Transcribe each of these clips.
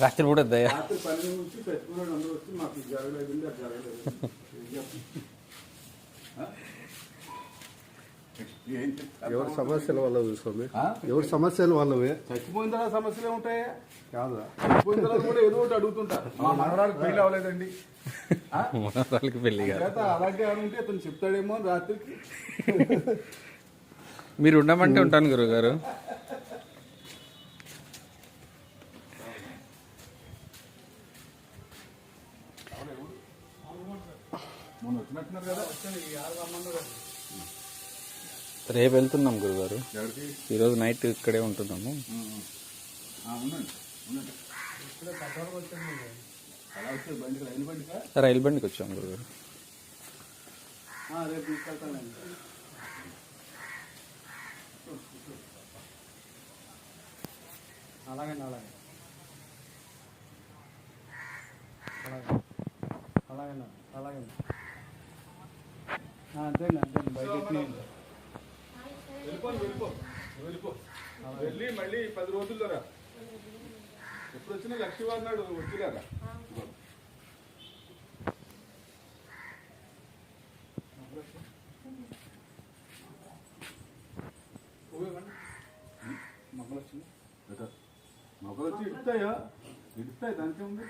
రాత్రి పూట దయ రాత్రి 12 నుంచి పెట్టుకున్నాడు అందరూ వచ్చి మాకు జరగలేదు అది జరగలేదు. ఎవరి సమస్యల వల్ల స్వామి, ఎవరి సమస్యలు వాళ్ళవే. చచ్చిపోయిన తర్వాత సమస్యలు ఏముంటాయా? కాదురా, చచ్చిపోయిన తర్వాత కూడా ఏదో ఒకటి అడుగుతుంటారు. మా మనవరాలకు పెళ్లి అవ్వలేదండి, మనవరాలకి పెళ్లి కాదు, అలాగే ఉంటే అతను చెప్తాడేమో రాత్రికి. మీరు ఉండమంటే ఉంటాను గురుగారు. మొన్న వచ్చినట్టున్నారు కదా. రేపు వెళ్తున్నాం గురుగారు, ఈరోజు నైట్ ఇక్కడే ఉంటున్నాము. రైలు బండికి వచ్చాము గురుగారు. రేపు తీసుకెళ్తానండి. అలాగే అలాగే అలాగే అలాగే అంతేండి అంతేండి. బయట వెళ్ళి మళ్ళీ 10 రోజుల్లో రా. ఎప్పుడు వచ్చినా లక్ష్మీవారి నాడు వచ్చిరారా. మొక్కలు వచ్చి ఇడుస్తాయా? ఇడుస్తాయి, దానికే ఉంది.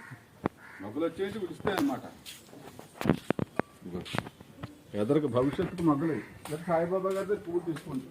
మొక్కలు వచ్చేసి విడుస్తాయి అన్నమాట. ఎదరికి భవిష్యత్తుకు మొగ్గలు సాయిబాబా గారి పువ్వు తీసుకోండి.